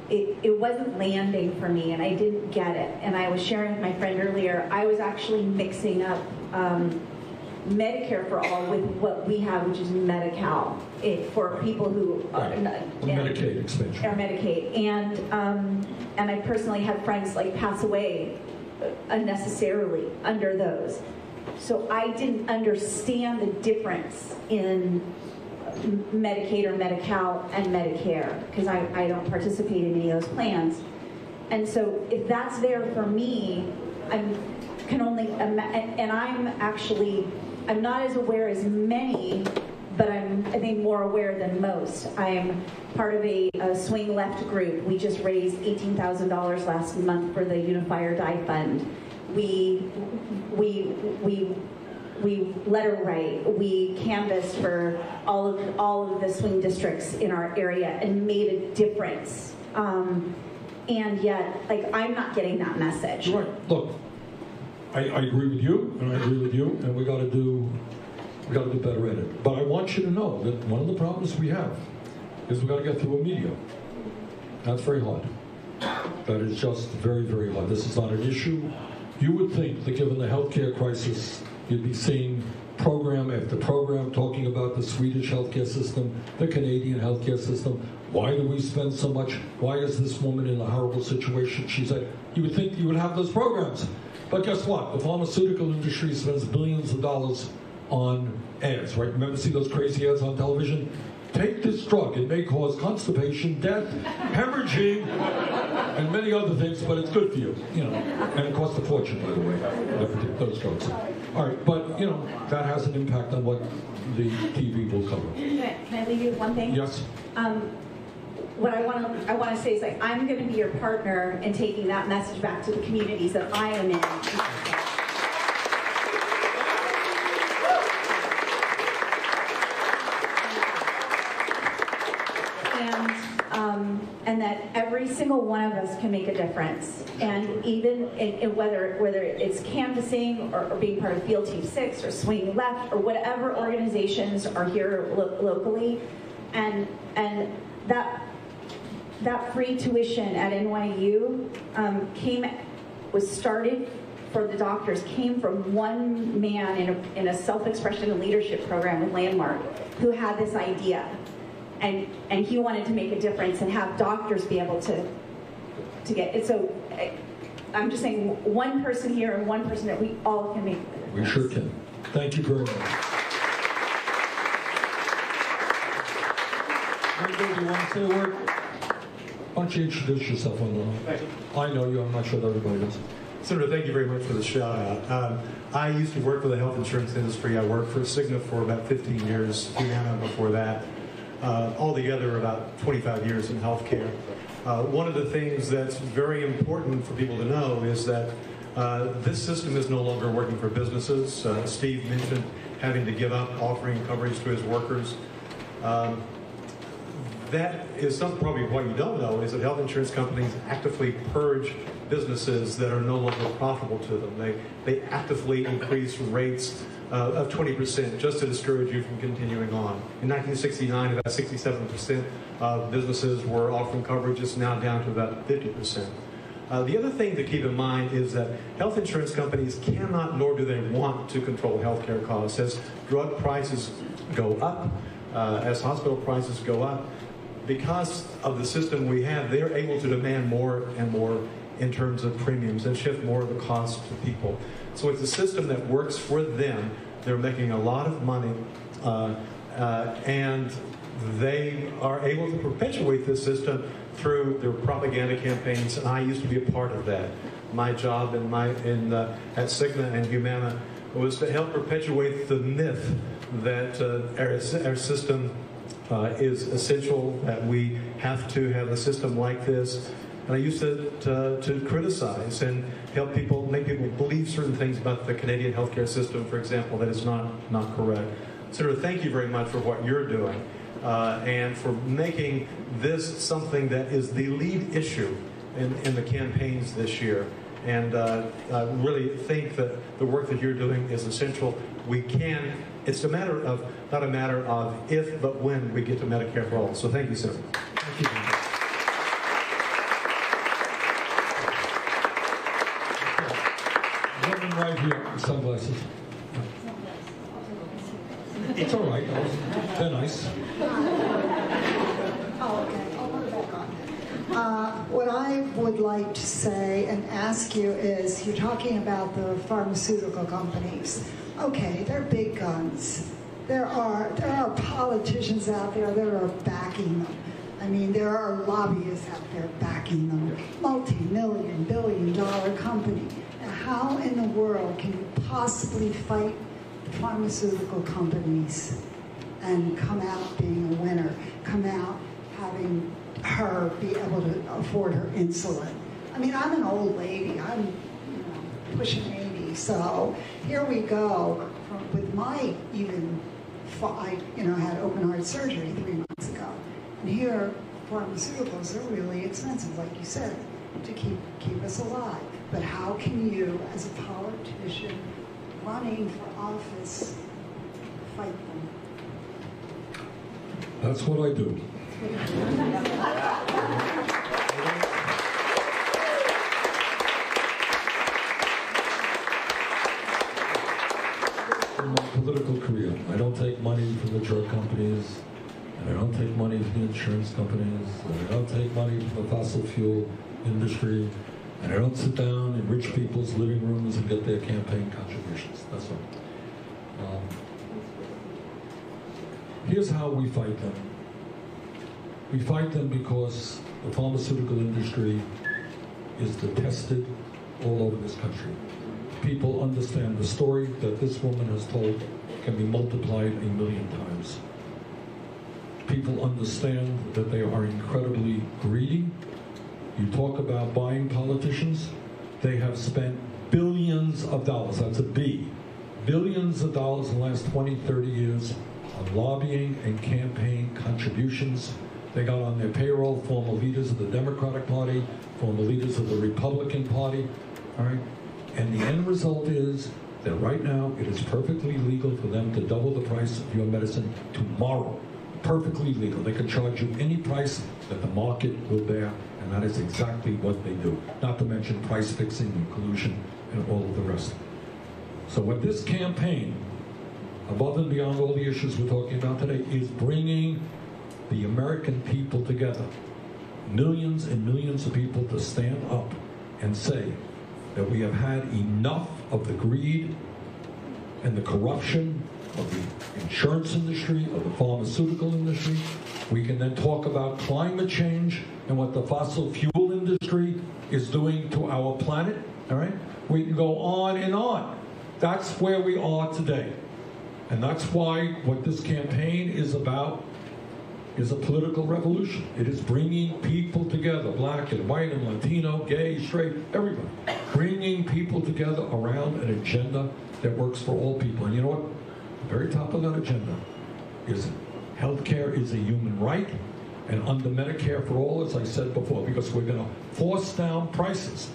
L: it wasn't landing for me, and I didn't get it. And I was sharing with my friend earlier, I was actually mixing up Medicare for All with what we have, which is Medi-Cal, for people who are
A: Medicaid expansion.
L: Or Medicaid, and I personally had friends like pass away unnecessarily under those. So I didn't understand the difference in Medicaid or Medi-Cal and Medicare because I don't participate in any of those plans. And so if that's there for me, I'm not as aware as many, but I'm, I think, more aware than most. I'm part of a swing left group. We just raised $18,000 last month for the Unifier Die Fund. We letter write. We canvassed for all of the swing districts in our area and made a difference. And yet, like, I'm not getting that message.
A: Right. Look, I agree with you, and I agree with you, and we got to do better at it. But I want you to know that one of the problems we have is we got to get through a media. That's very hard. That is just very, very hard. This is not an issue You would think that given the healthcare crisis, you'd be seeing program after program talking about the Swedish healthcare system, the Canadian healthcare system. Why do we spend so much? Why is this woman in a horrible situation? She said, you would think you would have those programs. But guess what? The pharmaceutical industry spends billions of dollars on ads, right? Remember see those crazy ads on television? Take this drug. It may cause constipation, death, hemorrhaging, and many other things, but it's good for you, you know. And it costs a fortune, by the way, those drugs. All right, but, you know, that has an impact on what the TV will cover.
L: Can I leave you with one thing?
A: Yes.
L: What I want to say is, like, I'm going to be your partner in taking that message back to the communities that I am in. And that every single one of us can make a difference. And even in whether it's canvassing or being part of Field Team 6 or Swing Left or whatever organizations are here locally, and that free tuition at NYU was started for the doctors, came from one man in a self-expression and leadership program with Landmark who had this idea. And he wanted to make a difference and have doctors be able to get it. So I'm just saying, one person here and one person that we all can make a difference.
A: We sure can. Thank you very much. Anybody, you want to say a word? Why don't you introduce yourself on the line?
M: Thank you.
A: I know you. I'm not sure that everybody does.
M: Senator, thank you very much for the shout out. I used to work for the health insurance industry. I worked for Cigna for about 15 years, Humana before that. Altogether about 25 years in healthcare. One of the things that's very important for people to know is that this system is no longer working for businesses. Steve mentioned having to give up offering coverage to his workers. That is something probably what you don't know is that health insurance companies actively purge businesses that are no longer profitable to them. They actively increase rates of 20% just to discourage you from continuing on. In 1969, about 67% of businesses were offering coverage. It's now down to about 50%. The other thing to keep in mind is that health insurance companies cannot, nor do they want to control healthcare costs. As drug prices go up, as hospital prices go up, because of the system we have, they're able to demand more and more in terms of premiums and shift more of the cost to people. So it's a system that works for them. They're making a lot of money, and they are able to perpetuate this system through their propaganda campaigns, and I used to be a part of that. My job at Cigna and Humana was to help perpetuate the myth that our system is essential, that we have to have a system like this. And I used to criticize and help people, make people believe certain things about the Canadian healthcare system, for example, that is not correct. Senator, thank you very much for what you're doing and for making this something that is the lead issue in the campaigns this year. And I really think that the work that you're doing is essential. We can, it's a matter of, not a matter of if, but when we get to Medicare for all. So thank you, Senator. Thank you.
A: Right here, sunglasses. It's all right. They're nice.
N: Oh, okay. I'll put it back on. What I would like to say and ask you is, you're talking about the pharmaceutical companies. Okay, they're big guns. There are politicians out there that are backing them. I mean, there are lobbyists out there backing them. Multi-million, billion-dollar company. Now, how in the world can you possibly fight the pharmaceutical companies and come out being a winner, come out having her be able to afford her insulin? I mean, I'm an old lady. I'm pushing 80. So here we go with my I had open heart surgery 3 months ago. And here, pharmaceuticals are really expensive, like you said, to keep us alive. But how can you, as a politician running for office, fight them?
A: That's what I do. my political career. I don't take money from the drug companies, and I don't take money from the insurance companies, and I don't take money from the fossil fuel industry, and I don't sit down in rich people's living rooms and get their campaign contributions. That's all. Here's how we fight them. We fight them because the pharmaceutical industry is detested all over this country. People understand the story that this woman has told can be multiplied 1,000,000 times. People understand that they are incredibly greedy. You talk about buying politicians, they have spent billions of dollars, that's a B, billions of dollars in the last 20, 30 years on lobbying and campaign contributions. They got on their payroll former leaders of the Democratic Party, former leaders of the Republican Party, all right? And the end result is that right now it is perfectly legal for them to double the price of your medicine tomorrow. Perfectly legal. They can charge you any price that the market will bear, and that is exactly what they do. Not to mention price fixing and collusion and all of the rest. So what this campaign, above and beyond all the issues we're talking about today, is bringing the American people together. Millions and millions of people to stand up and say that we have had enough of the greed and the corruption of the insurance industry, of the pharmaceutical industry. We can then talk about climate change and what the fossil fuel industry is doing to our planet, all right? We can go on and on. That's where we are today. And that's why what this campaign is about is a political revolution. It is bringing people together, black and white and Latino, gay, straight, everybody. Bringing people together around an agenda that works for all people. And you know what? The very top of that agenda is healthcare is a human right, and under Medicare for all, as I said before, because we're going to force down prices.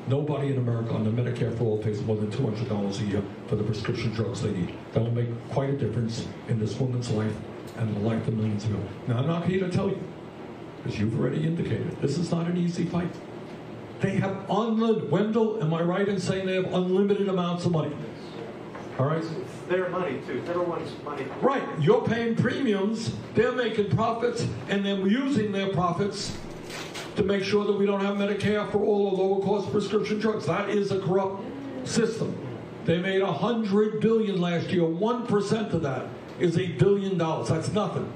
A: Nobody in America under Medicare for all pays more than $200 a year for the prescription drugs they need. That will make quite a difference in this woman's life and the life of millions of people. Now, I'm not here to tell you, because you've already indicated, this is not an easy fight. They have unlimited, Wendell, am I right in saying they have unlimited amounts of money? All right?
M: It's their money, too. Everyone's money.
A: Right. You're paying premiums, they're making profits, and then we're using their profits to make sure that we don't have Medicare for all the lower-cost prescription drugs. That is a corrupt system. They made $100 billion last year. 1% of that is $1 billion. That's nothing.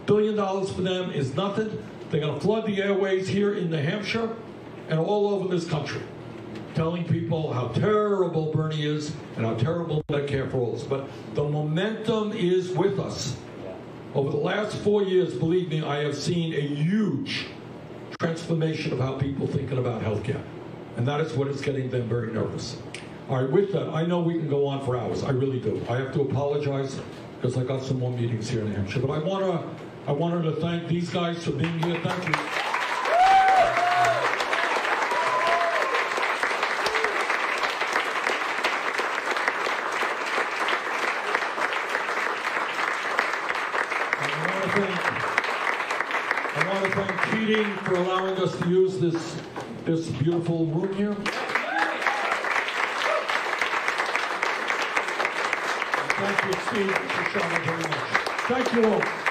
A: $1 billion for them is nothing. They're going to flood the airways here in New Hampshire and all over this country, telling people how terrible Bernie is and how terrible Medicare for all is. But the momentum is with us. Over the last 4 years, believe me, I have seen a huge transformation of how people thinking about healthcare. And that is what is getting them very nervous. All right, with that, I know we can go on for hours. I really do. I have to apologize because I got some more meetings here in New Hampshire. But I wanted to thank these guys for being here. Thank you. I want to thank Keating for allowing us to use this beautiful room here. Thank you, Steve, for showing very much. Thank you all.